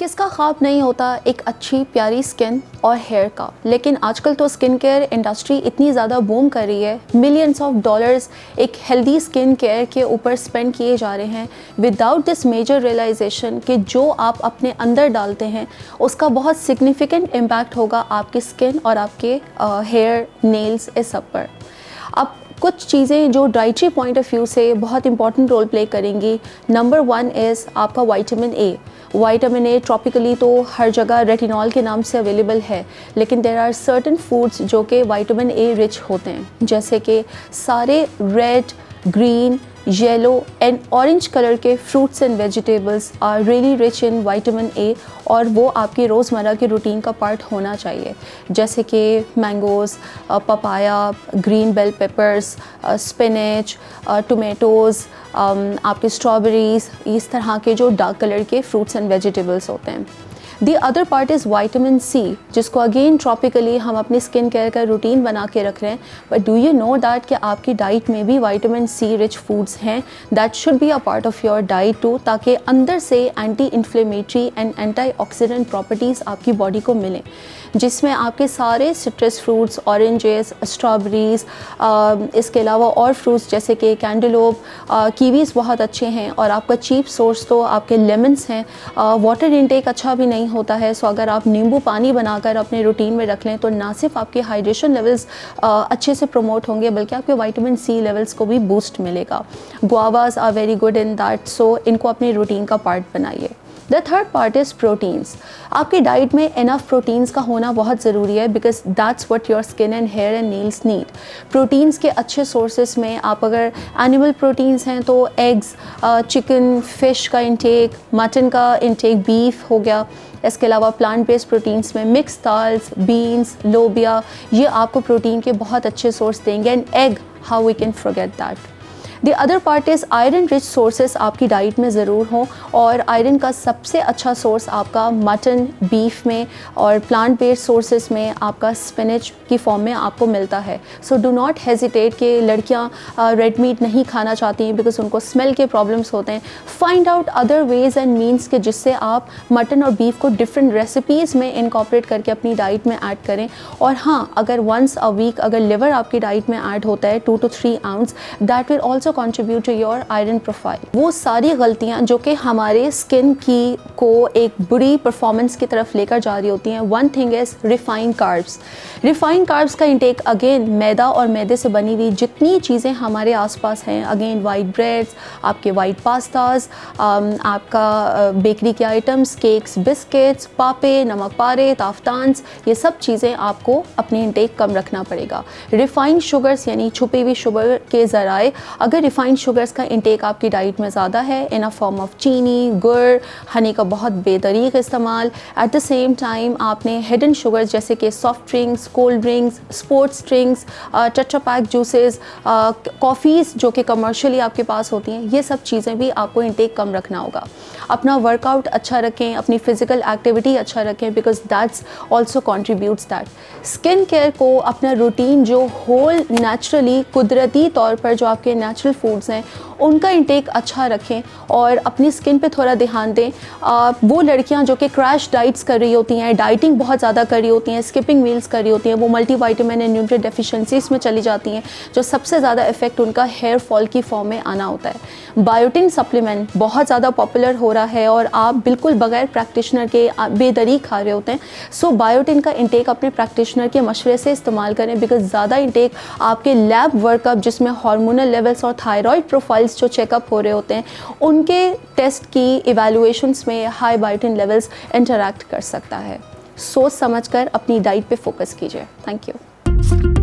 किसका ख्वाब नहीं होता एक अच्छी प्यारी स्किन और हेयर का, लेकिन आजकल तो स्किन केयर इंडस्ट्री इतनी ज़्यादा बूम कर रही है, मिलियंस ऑफ डॉलर्स एक हेल्दी स्किन केयर के ऊपर स्पेंड किए जा रहे हैं विदाउट दिस मेजर रियलाइजेशन कि जो आप अपने अंदर डालते हैं उसका बहुत सिग्निफिकेंट इम्पैक्ट होगा आपकी स्किन और आपके हेयर, नेल्स, इस सब पर। अब कुछ चीज़ें जो डाइटरी पॉइंट ऑफ व्यू से बहुत इंपॉर्टेंट रोल प्ले करेंगी। नंबर 1 इज़ आपका विटामिन ए। विटामिन ए ट्रॉपिकली तो हर जगह रेटिनॉल के नाम से अवेलेबल है, लेकिन देर आर सर्टन फूड्स जो कि विटामिन ए रिच होते हैं, जैसे कि सारे red, green, yellow and orange colour के fruits and vegetables are really rich in vitamin A, और वो आपकी रोज़मर्रा की रूटीन का पार्ट होना चाहिए, जैसे कि mangoes, papaya, green bell peppers, spinach, tomatoes, आपके स्ट्रॉबेरीज़, इस तरह के जो डार्क कलर के फ्रूट्स एंड वेजिटेबल्स होते हैं। The other part is vitamin C, जिसको अगेन ट्रॉपिकली हम अपनी स्किन केयर का रूटीन बना के रख रहे हैं, but do you know that कि आपकी डाइट में भी विटामिन सी रिच फूड्स हैं that should be a part of your diet too, ताकि अंदर से anti inflammatory and antioxidant properties आपकी बॉडी को मिलें, जिसमें आपके सारे सिट्रस फ्रूट्स, ऑरेंजेस, स्ट्रॉबेरीज़, इसके अलावा और फ्रूट्स जैसे कि कैंटलोप, कीवीज़ बहुत अच्छे हैं, और आपका चीप सोर्स तो आपके लेमन्स हैं। वाटर इनटेक अच्छा भी नहीं होता है, सो अगर आप नींबू पानी बनाकर अपने रूटीन में रख लें तो ना सिर्फ आपके हाइड्रेशन लेवल्स अच्छे से प्रमोट होंगे, बल्कि आपके विटामिन सी लेवल्स को भी बूस्ट मिलेगा। Guavas are very good in that, so इनको अपनी रूटीन का पार्ट बनाइए। The third part is proteins. आपकी डाइट में इनफ प्रोटीन्स का होना बहुत ज़रूरी है, because that's what your skin and hair and nails need. Proteins के अच्छे सोर्सेस में आप अगर एनिमल प्रोटीन्स हैं तो एग्स, चिकन, फिश का इंटेक, मटन का इंटेक, बीफ हो गया। इसके अलावा प्लांट बेस्ड प्रोटीन्स में मिक्स दाल्स, बीन्स, लोबिया, ये आपको प्रोटीन के बहुत अच्छे सोर्स देंगे। And egg, how we can forget that. The other part is iron rich sources आपकी डाइट में ज़रूर हों, और आयरन का सबसे अच्छा सोर्स आपका मटन, बीफ में, और प्लांट बेस्ड सोर्सेस में आपका स्पिनच की फॉर्म में आपको मिलता है। सो डू नॉट हेजिटेट कि लड़कियां रेड मीट नहीं खाना चाहती हैं बिकॉज उनको स्मेल के प्रॉब्लम्स होते हैं। Find out other ways and means के जिससे आप मटन और बीफ को डिफरेंट रेसिपीज़ में इनकॉर्पोरेट करके अपनी डाइट में ऐड करें। और हाँ, अगर वंस अ वीक अगर लिवर आपकी डाइट में ऐड होता है 2 to 3 ounce, that will also contribute to your iron profile. वो सारी गलतियां जो कि हमारे स्किन की को एक बुरी परफॉर्मेंस की तरफ लेकर जा रही होती हैं। One thing is refined carbs. Refined carbs का इंटेक, अगेन मैदा और मैदे से बनी हुई जितनी चीज़ें हमारे आसपास हैं, अगेन वाइट ब्रेड्स, आपके वाइट पास्ताज, आपका बेकरी के आइटम्स, केक्स, बिस्किट्स, पापे, नमक पारे, ताफ्तान्स, ये सब चीज़ें आपको अपनी इंटेक कम रखना पड़ेगा। रिफाइंड शुगर्स यानी छुपी हुई शुगर के ज़राए, अगर रिफाइंड शुगर्स का इंटेक आपकी डाइट में ज़्यादा है इन अ फॉर्म ऑफ चीनी, गुड़, हनी का बहुत बेतरीक इस्तेमाल, एट द सेम टाइम आपने हिडन शुगर्स जैसे कि soft drinks, cold drinks, sports drinks, tetra pack juices, coffees जो कि कमर्शियली आपके पास होती हैं, ये सब चीज़ें भी आपको इंटेक कम रखना होगा। अपना वर्कआउट अच्छा रखें, अपनी फ़िज़िकल एक्टिविटी अच्छा रखें, because that's also contributes that. Skin care को अपना रूटीन जो होल नेचुरली कुदरती तौर पर जो आपके नेचुरल फूड्स हैं उनका इंटेक अच्छा रखें और अपनी स्किन पे थोड़ा ध्यान दें। वो लड़कियां जो कि क्रैश डाइट्स कर रही होती हैं, डाइटिंग बहुत ज़्यादा कर रही होती हैं, स्किपिंग मील्स कर रही होती हैं, वो मल्टीविटामिन एंड न्यूट्रिएंट डेफिशिएंसीज में चली जाती हैं, जो सबसे ज़्यादा इफेक्ट उनका हेयर फॉल की फॉर्म में आना होता है। बायोटिन सप्लीमेंट बहुत ज़्यादा पॉपुलर हो रहा है और आप बिल्कुल बगैर प्रैक्टिशनर के बेदरी खा रहे होते हैं। सो बायोटिन का इंटेक अपने प्रैक्टिशनर के मशवरे से इस्तेमाल करें, बिकॉज ज़्यादा इंटेक आपके लैब वर्कअप जिसमें हार्मोनल लेवल्स और थायराइड प्रोफाइल्स जो चेकअप हो रहे होते हैं उनके टेस्ट की इवैल्यूएशंस में हाई बायोटिन लेवल्स इंटरैक्ट कर सकता है। सोच समझकर अपनी डाइट पे फोकस कीजिए। Thank you.